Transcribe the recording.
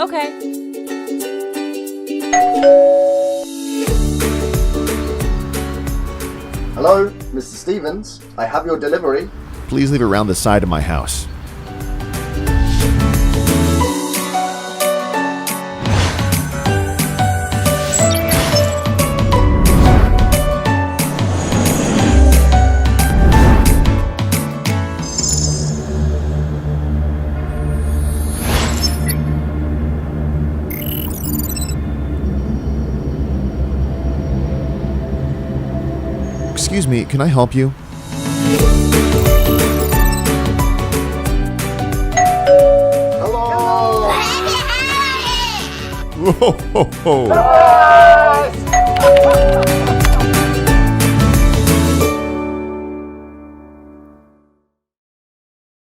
Okay. Hello, Mr. Stevens. I have your delivery. Please leave it around the side of my house. Excuse me, can I help you? Hello! Whoa, ho, ho.